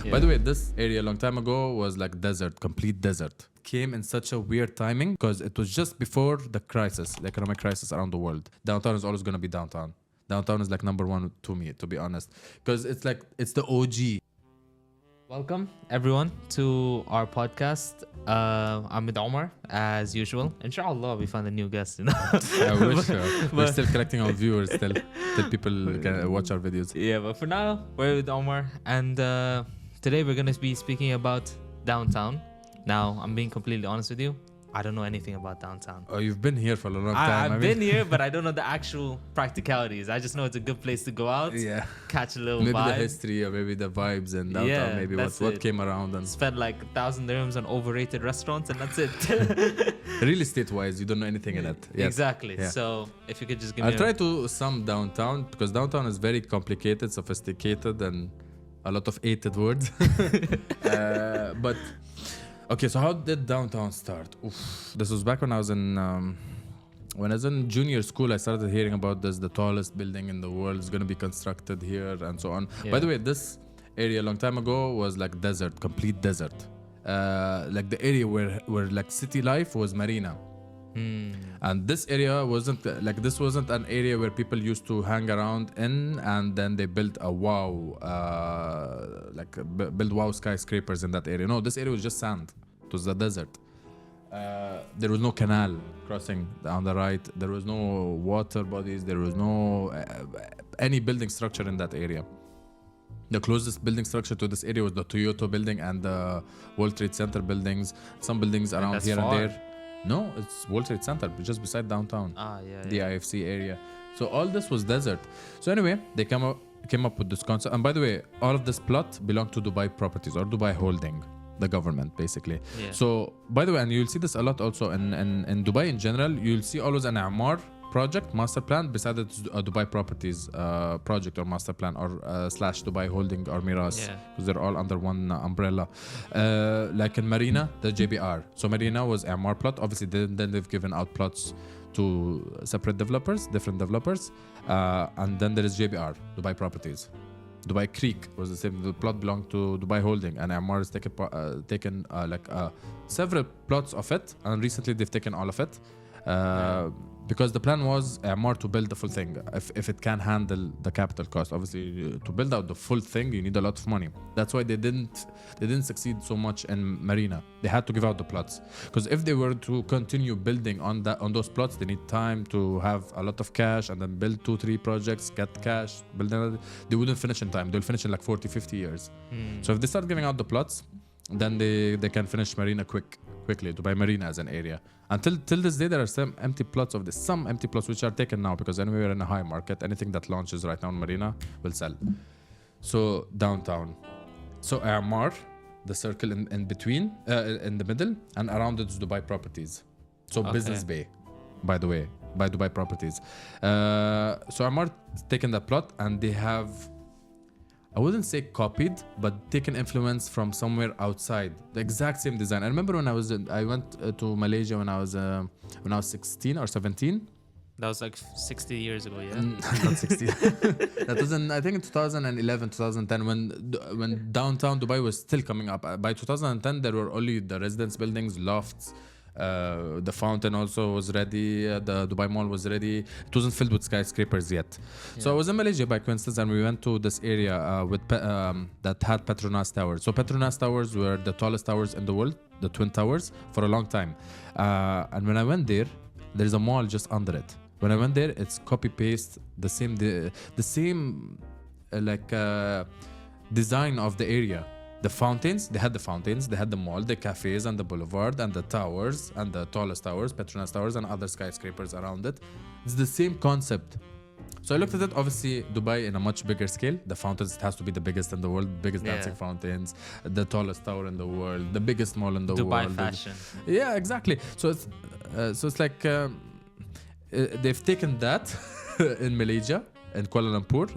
By the way, this area a long time ago was like desert, complete desert. Came in such a weird timing because it was just before the crisis, the economic crisis around the world. Downtown is always going to be downtown. Downtown is like number one to me, to be honest, because it's like it's the OG. Welcome everyone to our podcast. I'm with Omar as usual. Inshallah, we find a new guest. I wish we're still collecting our viewers till people can watch our videos. Yeah, but for now we're with Omar, and today we're gonna be speaking about downtown. Now, I'm being completely honest with you. I don't know anything about downtown. Oh, you've been here for a long time. I've been here, but I don't know the actual practicalities. I just know it's a good place to go out, catch a little maybe vibe. the history or maybe the vibes and downtown, maybe what came around. And spend like 1,000 dirhams on overrated restaurants and that's it. Real estate-wise, you don't know anything in it. Yes. Exactly. Yeah. So if you could just give I'll me try to sum downtown because downtown is very complicated, sophisticated, and a lot of hated words. But okay, so how did downtown start? Oof. This was back when I was in junior school. I started hearing about this. The tallest building in the world is going to be constructed here and so on. Yeah. By the way, this area a long time ago was like desert, complete desert. Like the area where like city life was Marina. And this area wasn't an area where people used to hang around in, and then they built a build wow skyscrapers in that area. No, this area was just sand. It was the desert. There was no canal crossing on the right. There was no water bodies. There was no any building structure in that area. The closest building structure to this area was the Toyota building and the World Trade Center buildings. Some buildings around here far. and there. No, it's World Trade Center, just beside downtown. The IFC area. So all this was desert. So anyway, they came up with this concept. And by the way, all of this plot belonged to Dubai Properties or Dubai Holding, the government basically. Yeah. So by the way, and you'll see this a lot also in Dubai in general, you'll see always an Omar project, master plan, beside it a Dubai Properties project or master plan or slash Dubai Holding or Miras, because they're all under one umbrella. Like in Marina, the JBR. So Marina was Omar plot. Obviously, then they've given out plots to separate developers, different developers. And then there is JBR, Dubai Properties. Dubai Creek was the same. The plot belonged to Dubai Holding, and Omar has taken several plots of it, and recently they've taken all of it. Because the plan was Omar to build the full thing if it can handle the capital cost. Obviously, to build out the full thing, you need a lot of money. That's why they didn't succeed so much in Marina. They had to give out the plots because if they were to continue building on those plots, they need time to have a lot of cash and then build 2-3 projects, get cash, build another. They wouldn't finish in time. They'll finish in like 40-50 years. So if they start giving out the plots, then they can finish Marina quickly, Dubai Marina as an area. Until this day, there are some empty plots which are taken now because anyway we're in a high market. Anything that launches right now in Marina will sell. So downtown. So Omar, the circle in between, in the middle, and around it is Dubai Properties. So Business Bay, by the way, by Dubai Properties. So Omar taken that plot and they have, I wouldn't say copied, but taken influence from somewhere outside. The exact same design. I remember when I went to Malaysia when I was 16 or 17. That was like 60 years ago, yeah? Not 60. That was I think in 2011, 2010, when downtown Dubai was still coming up. By 2010, there were only the residence buildings, lofts. The fountain also was ready. The Dubai Mall was ready. It wasn't filled with skyscrapers yet. So I was in Malaysia by coincidence, and we went to this area that had Petronas Towers. So Petronas Towers were the tallest towers in the world, the Twin Towers, for a long time. And when I went there, there's a mall just under it. When I went there, it's copy paste the same design of the area. The fountains, they had the mall, the cafes and the boulevard and the towers and the tallest towers, Petronas Towers and other skyscrapers around it. It's the same concept. So I looked at it, obviously Dubai in a much bigger scale. The fountains, it has to be the biggest in the world, biggest dancing fountains, the tallest tower in the world, the biggest mall in the world. Dubai fashion. Yeah, exactly. So it's like they've taken that in Malaysia, in Kuala Lumpur,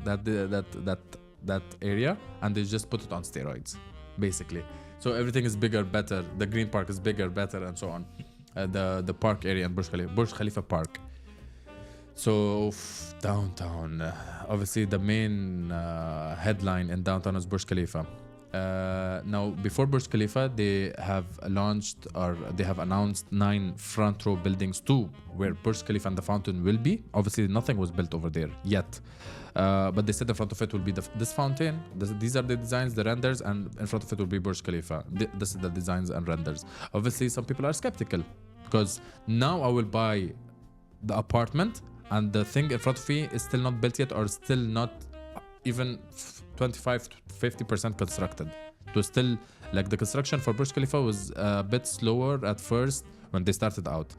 that area, and they just put it on steroids. Basically, so everything is bigger, better. The Green Park is bigger, better, and so on. The park area in Burj Khalifa Park. So downtown, obviously the main headline in downtown is Burj Khalifa. Now, before Burj Khalifa, they have launched or they have announced 9 front row buildings too, where Burj Khalifa and the fountain will be. Obviously, nothing was built over there yet. But they said in front of it will be this fountain. These are the designs, the renders, and in front of it will be Burj Khalifa. This is the designs and renders. Obviously, some people are skeptical because now I will buy the apartment and the thing in front of me is still not built yet or still not even 25 to 50% constructed. It was still like the construction for Burj Khalifa was a bit slower at first when they started out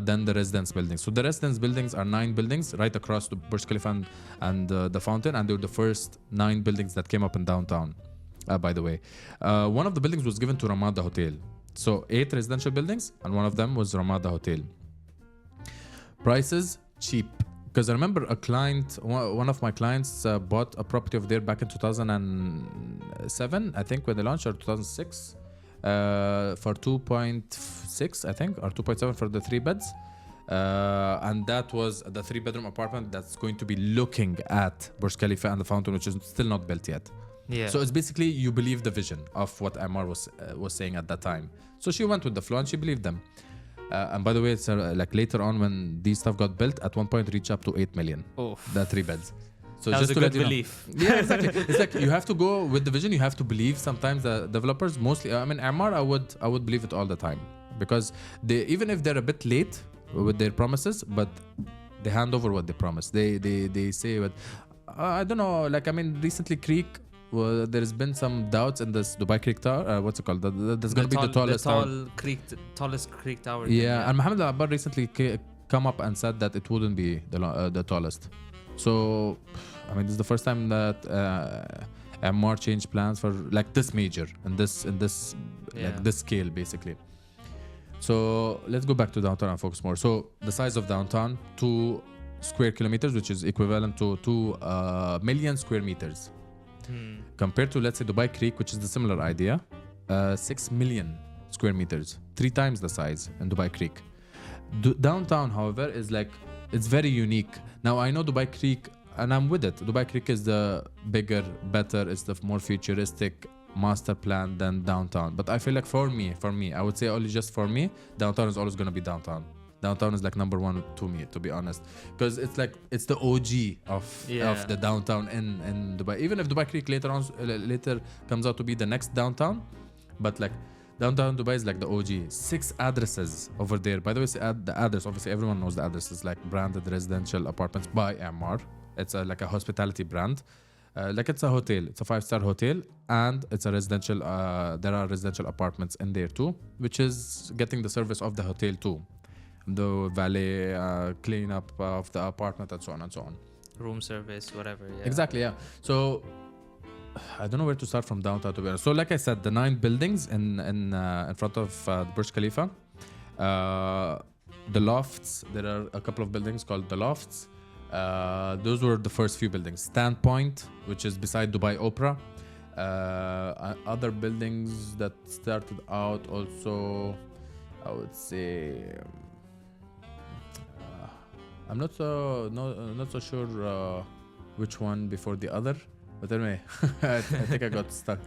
than the residence buildings. So the residence buildings are 9 buildings right across the Burj Khalifa and the fountain, and they were the first 9 buildings that came up in downtown. By the way, one of the buildings was given to Ramada Hotel. So 8 residential buildings, and one of them was Ramada Hotel. Prices cheap. Because I remember a client, one of my clients bought a property over there back in 2007, I think, when they launched, or 2006, for 2.6, I think, or 2.7 for the 3 beds. And that was the 3-bedroom apartment that's going to be looking at Burj Khalifa and the fountain, which is still not built yet. Yeah. So it's basically you believe the vision of what Omar was saying at that time. So she went with the flow and she believed them. And by the way, it's like later on when these stuff got built, at one point reached up to 8 million. Oh, The 3 beds. So that was just a to good let you know. belief. Yeah, exactly. It's like you have to go with the vision. You have to believe. Sometimes the developers, mostly, I mean, Omar, I would believe it all the time because they, even if they're a bit late with their promises, but they hand over what they promise. They say what I don't know. Like, I mean, recently Creek. Well, there's been some doubts in this Dubai Creek Tower. What's it called? That's going to be the tallest tower. Tallest creek tower. Yeah, and Mohammed Al-Abbar recently come up and said that it wouldn't be the tallest. So, I mean, this is the first time that Omar changed plans for like this major and this like this scale basically. So let's go back to downtown and focus more. So the size of downtown, 2 square kilometers, which is equivalent to 2 million square meters. Compared to, let's say, Dubai Creek, which is the similar idea, 6 million square meters, 3 times the size in Dubai Creek. Downtown, however, is like, it's very unique. Now, I know Dubai Creek, and I'm with it. Dubai Creek is the bigger, better, it's the more futuristic master plan than downtown. But I feel like for me, I would say only just for me, downtown is always going to be downtown. Downtown is like number 1 to me, to be honest, because it's like it's the OG of the downtown in Dubai. Even if Dubai Creek later comes out to be the next downtown, but like downtown Dubai is like the OG. 6 addresses over there. By the way, the address, obviously everyone knows the addresses, like branded residential apartments by Omar. It's like a hospitality brand. Like it's a hotel, it's a 5-star hotel, and it's a residential. There are residential apartments in there too, which is getting the service of the hotel too. The valet, cleanup of the apartment, and so on and so on. Room service, whatever. Yeah. Exactly, yeah. So I don't know where to start from downtown, to be honest. So like I said, the 9 buildings in front of the Burj Khalifa, the lofts. There are a couple of buildings called the lofts. Those were the first few buildings. Standpoint, which is beside Dubai Opera. Other buildings that started out also, I would say. I'm not so sure which one before the other, but anyway, I think I got stuck.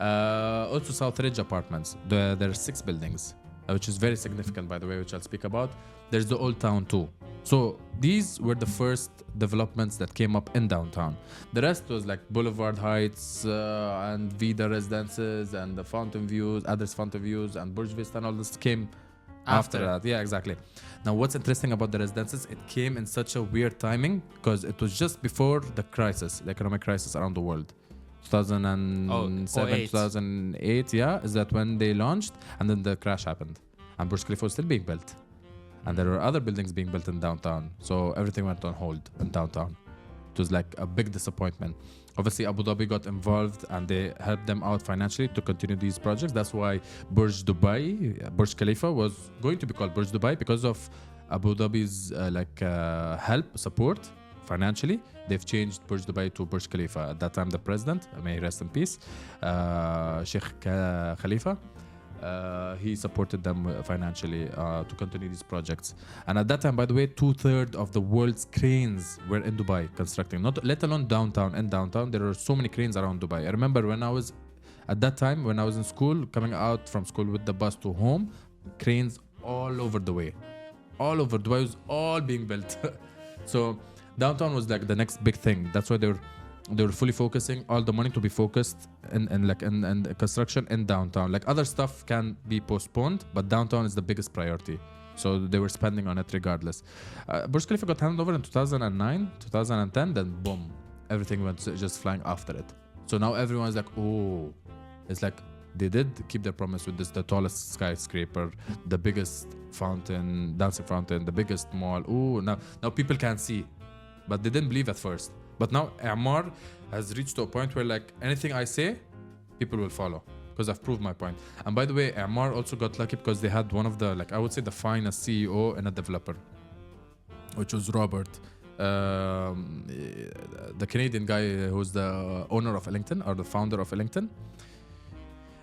Also, South Ridge Apartments. There are 6 buildings, which is very significant, by the way, which I'll speak about. There's the Old Town too. So these were the first developments that came up in downtown. The rest was like Boulevard Heights and Vida Residences and the Fountain Views, Address Fountain Views, and Burj Vista, and all this came after that. Yeah, exactly. Now, what's interesting about the residences, it came in such a weird timing because it was just before the crisis, the economic crisis around the world. 2007, 2008, yeah, is that when they launched, and then the crash happened. And Burj Khalifa was still being built. And there were other buildings being built in downtown. So everything went on hold in downtown. It was like a big disappointment. Obviously, Abu Dhabi got involved and they helped them out financially to continue these projects. That's why Burj Khalifa was going to be called Burj Dubai because of Abu Dhabi's help, support financially. They've changed Burj Dubai to Burj Khalifa. At that time, the president, may he rest in peace, Sheikh Khalifa, he supported them financially to continue these projects. And at that time, by the way, 2/3 of the world's cranes were in Dubai constructing, not let alone downtown. In downtown, there are so many cranes around Dubai. I remember when I was At that time, when I was in school, coming out from school with the bus to home, cranes all over the way. All over Dubai was all being built. So downtown was like the next big thing. That's why they were fully focusing all the money to be focused in construction in downtown. Like other stuff can be postponed, but downtown is the biggest priority. So they were spending on it regardless. Burj Khalifa got handed over in 2009, 2010, then boom, everything went just flying after it. So now everyone's like, oh, it's like they did keep their promise with this, the tallest skyscraper, the biggest fountain, dancing fountain, the biggest mall. Oh, now people can see, but they didn't believe at first. But now Omar has reached to a point where like anything I say, people will follow because I've proved my point. And by the way, Omar also got lucky because they had one of the, like I would say, the finest CEO and a developer, which was Robert, the Canadian guy who's the owner of Ellington or the founder of Ellington.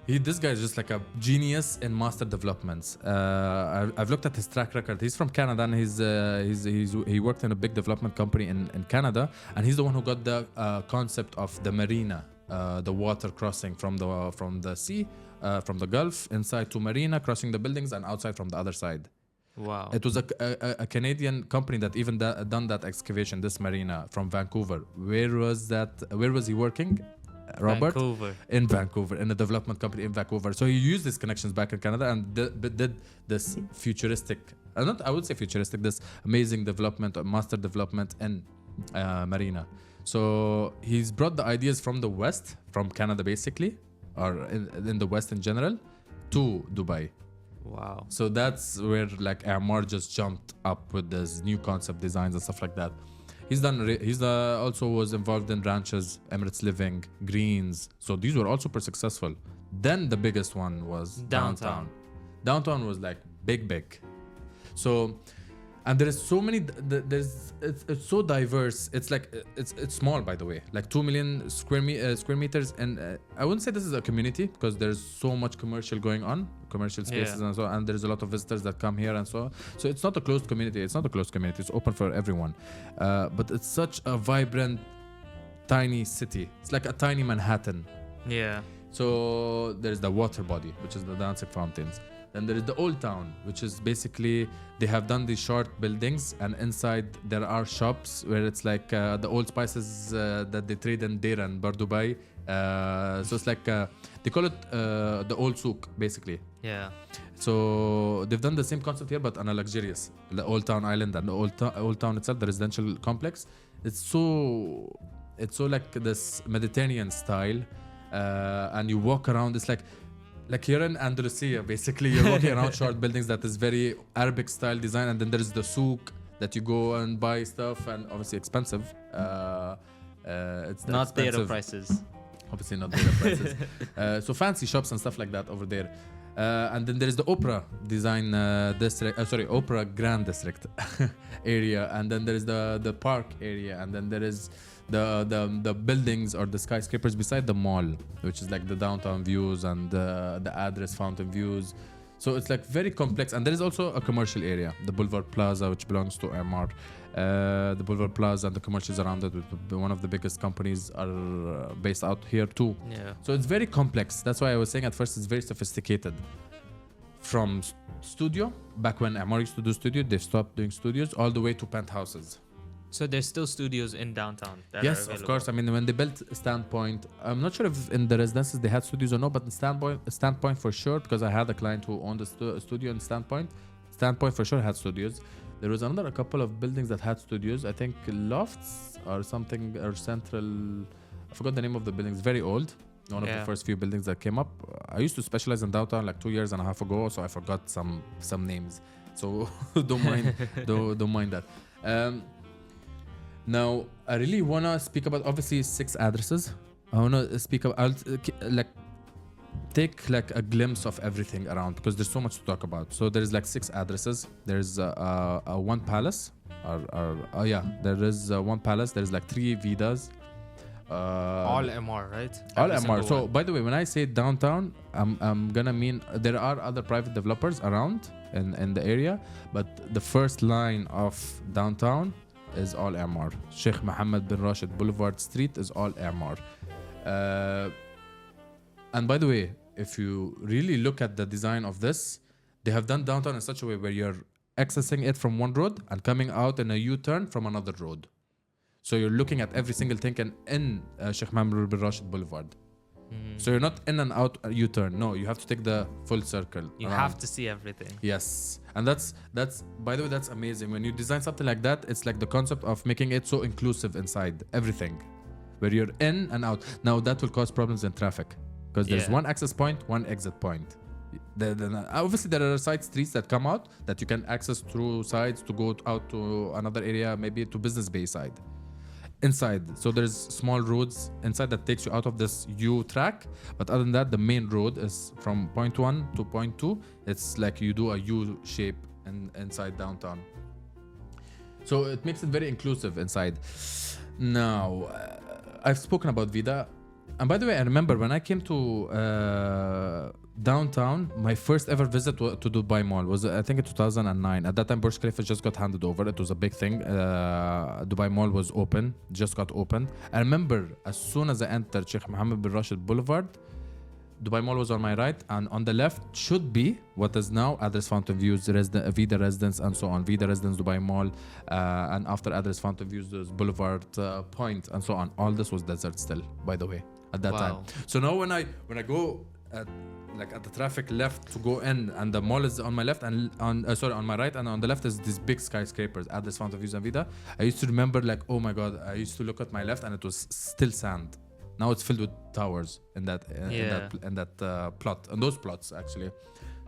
This guy is just like a genius in master developments. I've looked at his track record. He's from Canada and he worked in a big development company in Canada, and he's the one who got the concept of the marina, the water crossing from the sea, from the Gulf inside to marina, crossing the buildings, and outside from the other side. Wow. It was a Canadian company that even done that excavation, this marina from Vancouver. Where was he working? Robert? Vancouver. In Vancouver, in a development company in Vancouver. So he used his connections back in Canada and did this futuristic, I would say futuristic, this amazing development, master development in Marina. So he's brought the ideas from the West, from Canada basically, or in the West in general, to Dubai. Wow. So that's where like Omar just jumped up with this new concept designs and stuff like that. He's also was involved in ranches, Emirates Living, Greens. So these were all super successful. Then the biggest one was downtown. Downtown was like big. So, and there is so many. It's so diverse. It's like it's small, by the way. Like 2 million square meters, and I wouldn't say this is a community because there's so much commercial going on, commercial spaces and so on, and there's a lot of visitors that come here and so on. So it's not a closed community. It's open for everyone. But it's such a vibrant, tiny city. It's like a tiny Manhattan. Yeah. So there's the water body, which is the dancing fountains. Then there is the old town, which is basically they have done these short buildings, and inside there are shops where it's like the old spices that they trade in Deir and Bar Dubai. So it's like they call it the old souk, basically. Yeah. So they've done the same concept here, but on a luxurious, the Old Town Island and the Old Town itself, the residential complex. It's so like this Mediterranean style, and you walk around. It's like you're in Andalusia, basically. You're walking around short buildings that is very Arabic style design, and then there's the souk that you go and buy stuff, and obviously expensive. It's not expensive. data prices. Obviously not data prices. So fancy shops and stuff like that over there. And then there is the Opera Design District, Opera Grand District area, and then there is the park area, and then there is the buildings or the skyscrapers beside the mall, which is like the downtown views and the address fountain views. So it's like very complex, and there is also a commercial area, the Boulevard Plaza, which belongs to Omar. The Boulevard Plaza and the commercials around it, one of the biggest companies are based out here too. Yeah. So it's very complex. That's why I was saying at first it's very sophisticated. From studio, back when Omar used to do studio, they stopped doing studios, all the way to penthouses. So there's still studios in downtown. Yes, of course. I mean, when they built Standpoint, I'm not sure if in the residences they had studios or no, but in Standpoint for sure, because I had a client who owned a studio in Standpoint. Standpoint for sure had studios. There was a couple of buildings that had studios. I think Lofts or something, or Central. I forgot the name of the building. It's very old. One of the first few buildings that came up. I used to specialize in downtown like 2.5 years ago, so I forgot some names. So don't mind that. Now I really wanna speak about obviously 6 addresses. I wanna speak about take like a glimpse of everything around because there's so much to talk about. So there's like 6 addresses. There's one palace. There is one palace. There's like 3 vidas. All MR, right? All MR. So by the way, when I say downtown, I'm gonna mean there are other private developers around in the area, but the first line of downtown is all MR. Sheikh Mohammed bin Rashid Boulevard Street is all MR. And by the way, if you really look at the design of this, they have done downtown in such a way where you're accessing it from one road and coming out in a U-turn from another road. So you're looking at every single thing in Sheikh Mohammed bin Rashid Boulevard. So you're not in and out a U-turn. No, you have to take the full circle. You around. have to see everything. Yes. And that's by the way, that's amazing. When you design something like that, it's like the concept of making it so inclusive inside everything, where you're in and out. Now that will cause problems in traffic because there's one access point, one exit point. Obviously there are side streets that come out that you can access through sides to go out to another area, maybe to Business Bay side. Inside, so there's small roads inside that takes you out of this U track, but other than that, the main road is from point 1 to point 2. It's like you do a U shape inside downtown, so it makes it very inclusive inside. Now, I've spoken about Vida, and by the way, I remember when I came to downtown, my first ever visit to Dubai Mall was, I think, in 2009. At that time, Burj Khalifa just got handed over. It was a big thing. Dubai Mall was open, just got opened. I remember as soon as I entered Sheikh Mohammed bin Rashid Boulevard, Dubai Mall was on my right, and on the left should be what is now Address Fountain Views, Vida Residence, and so on. Vida Residence, Dubai Mall, and after Address Fountain Views, there's Boulevard Point, and so on. All this was desert still, by the way, at that time. So now when I go at the traffic left to go in, and the mall is on my left and on my right, and on the left is these big skyscrapers at this Fountain Views and Vida. I used to remember like, oh my god, I used to look at my left and it was still sand. Now it's filled with towers in that plot, and those plots actually.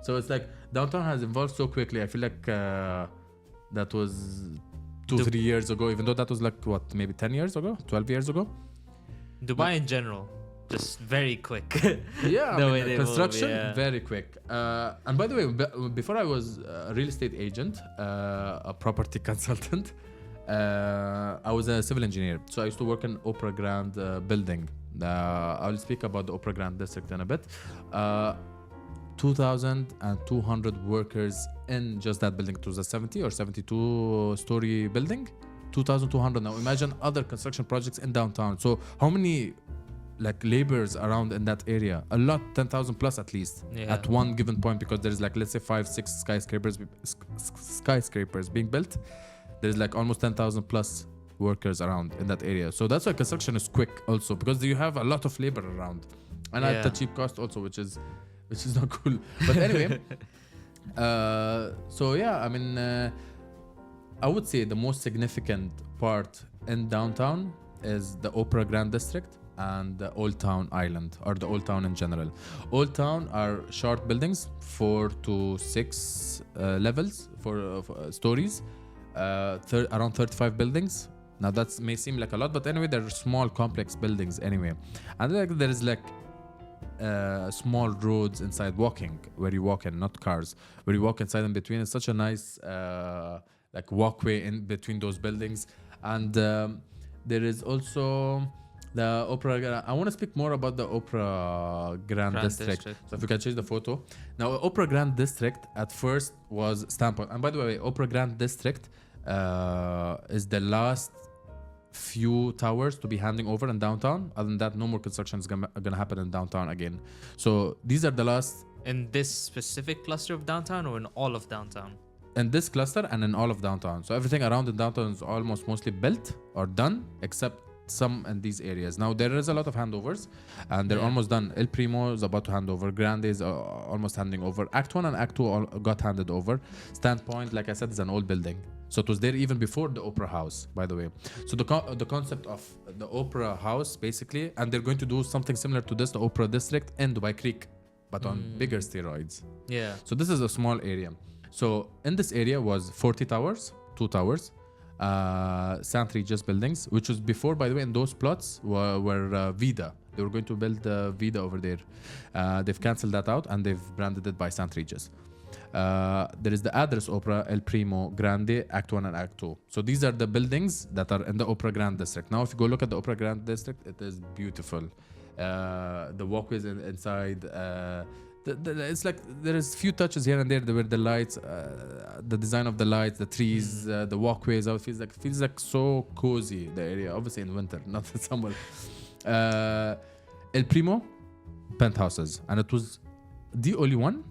So it's like downtown has evolved so quickly. I feel like that was 2-3 years ago, even though that was like what, maybe 10 years ago, 12 years ago. Dubai in general, just very quick. Yeah, the construction very quick. And by the way, before I was a real estate agent, a property consultant, I was a civil engineer. So I used to work in Opera Grand building. I'll speak about the Opera Grand district in a bit. 2,200 workers in just that building. It was a 70 or 72 story building. 2,200. Now imagine other construction projects in downtown. So how many like laborers around in that area? A lot, 10,000 plus at least at one given point, because there's like, let's say 5-6 skyscrapers being built. There's like almost 10,000 plus workers around in that area. So that's why construction is quick also, because you have a lot of labor around, and at the cheap cost also, which is not cool. But anyway, so yeah, I mean, I would say the most significant part in downtown is the Opera Grand District and the Old Town Island, or the Old Town in general. Old Town are short buildings, 4 to 6 levels, for stories, around 35 buildings. Now that may seem like a lot, but anyway, they're small complex buildings anyway. And like there is like small roads inside, walking, where you walk in, not cars, where you walk inside in between. It's such a nice like walkway in between those buildings. And there is also the Opera. I want to speak more about the Opera Grand District. So if you can change the photo. Now, Opera Grand District at first was Standpoint. And by the way, Opera Grand District is the last few towers to be handing over in downtown. Other than that, no more construction is gonna happen in downtown again. So these are the last. In this specific cluster of downtown, or in all of downtown? In this cluster and in all of downtown. So everything around in downtown is almost mostly built or done, except some in these areas. Now there is a lot of handovers, and they're almost done. El Primo is about to hand over. Grande is almost handing over. Act 1 and Act 2 all got handed over. Standpoint, like I said, is an old building. So it was there even before the Opera House, by the way. So the concept of the Opera House, basically, and they're going to do something similar to this, the Opera District in Dubai Creek, but on bigger steroids. Yeah. So this is a small area. So in this area was 40 towers, 2 towers, St. Regis buildings, which was before, by the way, in those plots were Vida. They were going to build Vida over there. They've cancelled that out and they've branded it by St. Regis. There is the Address Opera, El Primo, Grande, Act 1 and Act 2. So these are the buildings that are in the Opera Grand District. Now, if you go look at the Opera Grand District, it is beautiful. The walkways inside, it's like there is few touches here and there where the lights, the design of the lights, the trees, the walkways, it feels like so cozy, the area, obviously in winter, not in summer. El Primo, penthouses, and it was the only one.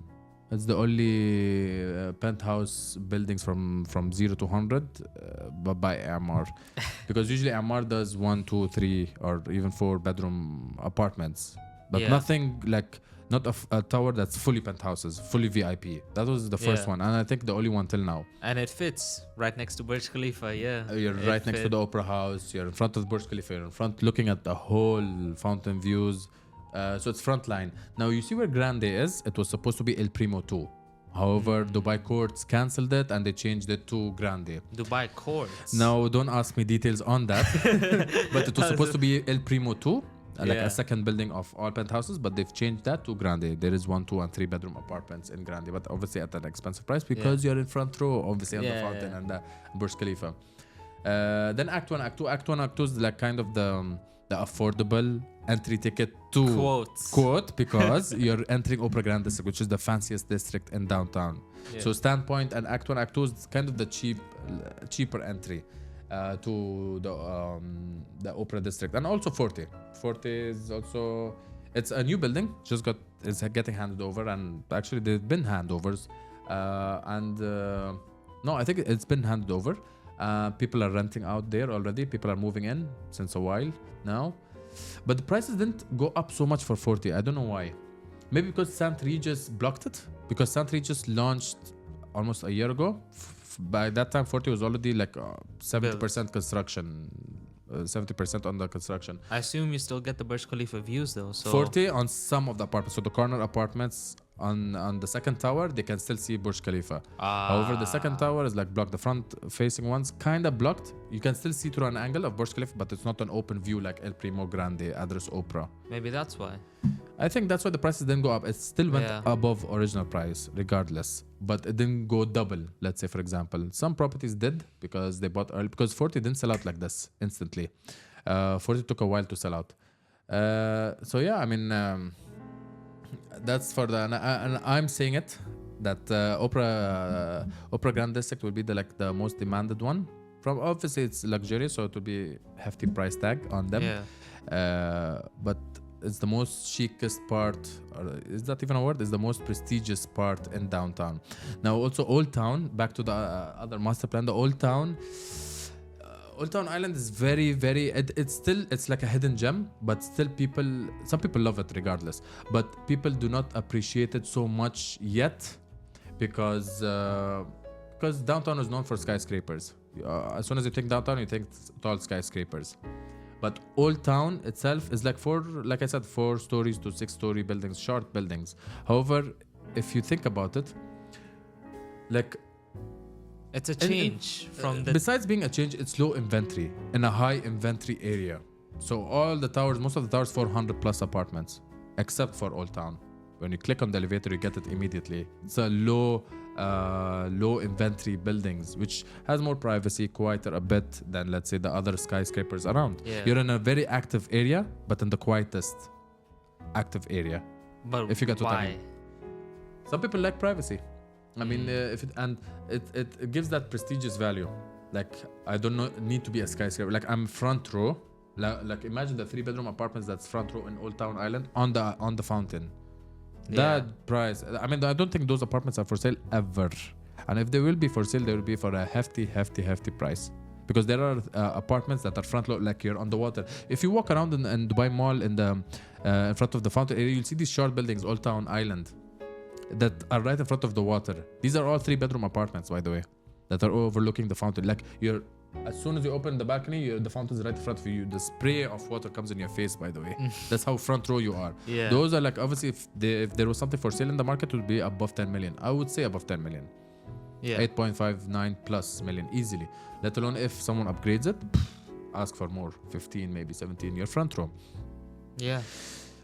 It's the only penthouse buildings from 0 to 100, but by Omar, because usually Omar does 1, 2, 3, or even 4 bedroom apartments, but nothing like not a tower that's fully penthouses, fully VIP. That was the first one, and I think the only one till now. And it fits right next to Burj Khalifa. Yeah, You're right next to the Opera House. You're in front of Burj Khalifa. You're in front, looking at the whole fountain views. So it's front line. Now you see where Grande is. It was supposed to be El Primo 2. However, Dubai courts cancelled it and they changed it to Grande. Dubai courts. Now don't ask me details on that. But it was supposed to be El Primo 2, like a second building of all penthouses, but they've changed that to Grande. There is 1, 2, and 3 bedroom apartments in Grande, but obviously at an expensive price because you're in front row, obviously on the fountain and the Burj Khalifa. Then Act 1, Act 2. Act 1, Act 2 is like kind of the affordable entry ticket to quote because you're entering Opera Grand District, which is the fanciest district in downtown. So Standpoint and Act 1, Act 2 is kind of the cheaper entry to the Opera District, and also 40 is also, it's a new building, it's getting handed over, and actually there've been handovers, no, I think it's been handed over. People are renting out there already. People are moving in since a while now. But the prices didn't go up so much for 40. I don't know why. Maybe because St. Regis blocked it. Because St. Regis launched almost a year ago. By that time, 40 was already like 70% construction. 70% on the construction. I assume you still get the Burj Khalifa views though. So 40 on some of the apartments. So the corner apartments on the second tower, they can still see Burj Khalifa. However, the second tower is like blocked. The front facing ones kind of blocked. You can still see through an angle of Burj Khalifa, but it's not an open view like El Primo Grande, Address Opera. Maybe that's why. I think that's why the prices didn't go up. It still went above original price regardless, but it didn't go double. Let's say, for example, some properties did because they bought early, because 40 didn't sell out like this instantly. 40 took a while to sell out. So yeah, I mean, that's for the, and I'm saying it that Opera Grand District will be the most demanded one. From obviously it's luxurious, so it will be hefty price tag on them. But it's the most chicest part, or is that even a word? It's the most prestigious part in downtown. Now also Old Town, back to the other master plan, the Old Town Island is very, very, it's like a hidden gem, but still some people love it regardless, but people do not appreciate it so much yet because downtown is known for skyscrapers. As soon as you think downtown, you think tall skyscrapers. But Old Town itself is like like I said, 4 stories to 6-story buildings, short buildings. However, if you think about it, like, it's a change from the... Besides being a change, it's low inventory in a high inventory area. So all the towers, most of the towers, 400 plus apartments, except for Old Town. When you click on the elevator, you get it immediately. It's a low inventory buildings, which has more privacy, quieter a bit than, let's say, the other skyscrapers around. You're in a very active area, but in the quietest active area. But if you get what I why? mean. Some people like privacy. I mean, it gives that prestigious value. Like, I don't need to be a skyscraper. Like, I'm front row. Like imagine the 3-bedroom apartments that's front row in Old Town Island on the fountain. That price. I mean, I don't think those apartments are for sale ever. And if they will be for sale, they will be for a hefty price. Because there are apartments that are front row, like you're on the water. If you walk around in Dubai Mall in front of the fountain area, you'll see these short buildings, Old Town Island, that are right in front of the water. These are all 3-bedroom apartments, by the way, that are overlooking the fountain. Like as soon as you open the balcony, the fountain's right in front of you. The spray of water comes in your face, by the way. That's how front row you are. Those are like, obviously, if there was something for sale in the market, it would be above 10 million. I would say above 10 million. 8.59 plus million easily. Let alone if someone upgrades it, ask for more. 15, maybe 17, your front row.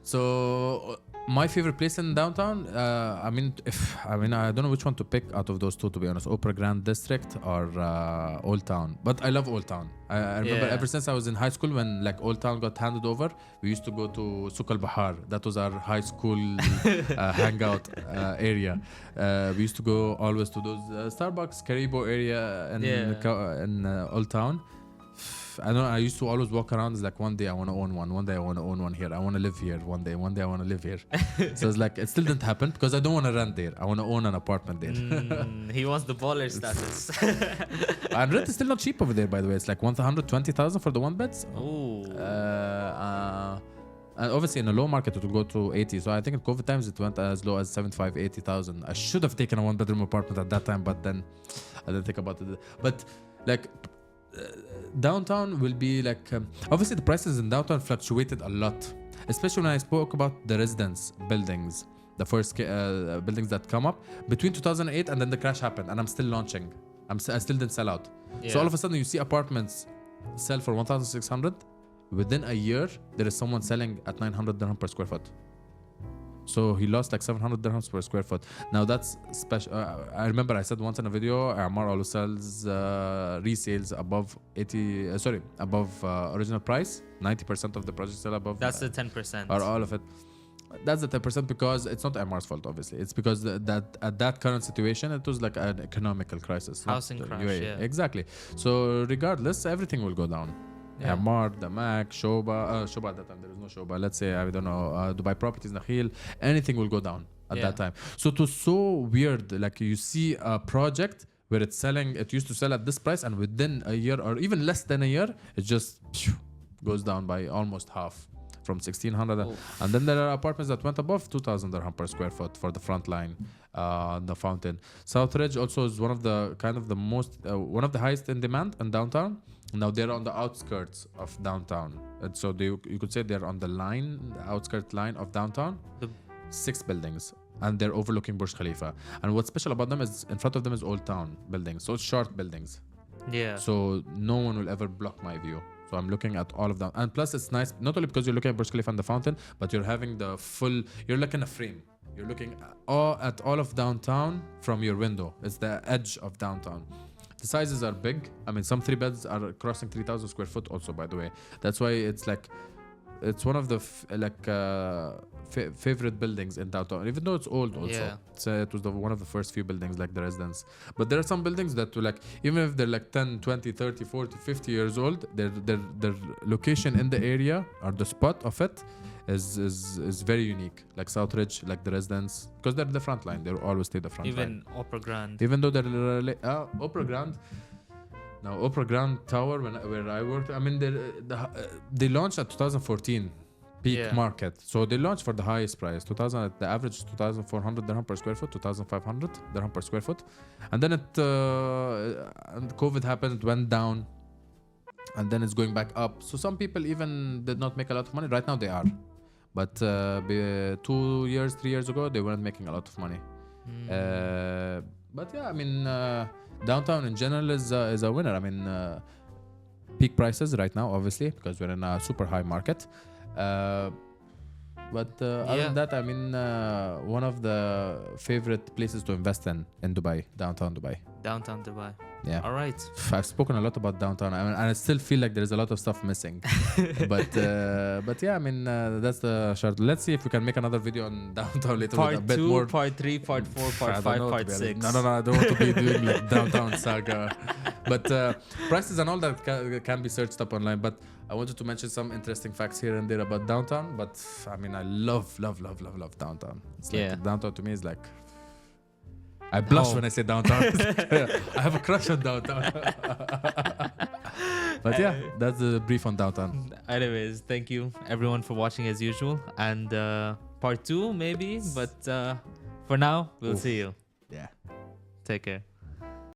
So my favorite place in downtown, I don't know which one to pick out of those two, to be honest. Opera Grand District or Old Town. But I love Old Town. I remember ever since I was in high school, when like Old Town got handed over, we used to go to Souk Al Bahar. That was our high school hangout area. We used to go always to those Starbucks, Caribou area in Old Town. I don't know. I used to always walk around. It's like one day I want to own one. One day I want to own one here. I want to live here. One day I want to live here. So it's like it still didn't happen because I don't want to rent there. I want to own an apartment there. He wants the baller status. And rent is still not cheap over there, by the way. It's like 120,000 for the one beds. Ooh. And obviously in a low market it will go to 80. So I think in COVID times it went as low as 75, 80,000. I should have taken a one bedroom apartment at that time, but then I didn't think about it. But like downtown will be like obviously the prices in downtown fluctuated a lot, especially when I spoke about the residence buildings, the first buildings that come up between 2008 and then the crash happened, and I'm still launching. I still didn't sell out. So all of a sudden you see apartments sell for 1,600. Within a year, there is someone selling at 900 dirham per square foot. So he lost like 700 dirhams per square foot. Now that's special. I remember I said once in a video, Omar always sells resales above above original price. 90% of the projects sell above. That's the 10%. Or all of it. That's the 10% because it's not Omar's fault, obviously. It's because that at that current situation, it was like an economical crisis. Housing crash, yeah. Exactly. So regardless, everything will go down. Yeah. Omar, the Mac, Shoba at that time there is no Shoba. Let's say I don't know Dubai Properties, Nakhil, anything will go down at that time. So it was so weird. Like you see a project where it's selling, it used to sell at this price, and within a year or even less than a year, it just goes down by almost half from 1,600. And then there are apartments that went above 2,000 dirham per square foot for the front line, the fountain. South Ridge also is one of the one of the highest in demand in downtown. Now they're on the outskirts of downtown, and so you could say they're on the outskirt line of downtown. 6 buildings, and they're overlooking Burj Khalifa. And what's special about them is in front of them is Old Town buildings, so it's short buildings. Yeah. So no one will ever block my view. So I'm looking at all of them, and plus it's nice not only because you're looking at Burj Khalifa and the fountain, but you're having the full. You're like in a frame. You're looking at all of downtown from your window. It's the edge of downtown. The sizes are big. I mean, some 3 beds are crossing 3,000 square foot also, by the way. That's why it's like, it's one of the favorite buildings in downtown, even though it's old also. Yeah. It was one of the first few buildings like the residence. But there are some buildings that were like, even if they're like 10, 20, 30, 40, 50 years old, their location in the area or the spot of it is very unique. Like South Ridge, like the residence, because they're the front line. They always stay the front line. Even Opera Grand. Even though they're Opera Grand. Now Opera Grand Tower, where I worked, I mean they launched at 2014 peak market. So they launched for the highest price. The average is 2,400 dirham per square foot, 2,500 dirham per square foot, and then and COVID happened, it went down, and then it's going back up. So some people even did not make a lot of money. Right now they are. But 2 years, 3 years ago, they weren't making a lot of money. But yeah, I mean, downtown in general is a winner. I mean, peak prices right now, obviously, because we're in a super high market. But other than that, I mean, one of the favorite places to invest in Dubai, downtown Dubai. Downtown Dubai. Yeah. All right. I've spoken a lot about downtown. I mean, and I still feel like there's a lot of stuff missing. but yeah, I mean, that's the short. Let's see if we can make another video on downtown later. Part with a bit 2, more. Part 3, Part 4, Part 5, Part 6. No, I don't want to be doing like downtown saga. But prices and all that can be searched up online. But I wanted to mention some interesting facts here and there about downtown. But I mean, I love downtown. It's like downtown to me is like. I blush when I say downtown. I have a crush on downtown. But yeah, that's the brief on downtown. Anyways, thank you everyone for watching as usual. And part 2 maybe, but for now, we'll see you. Yeah. Take care.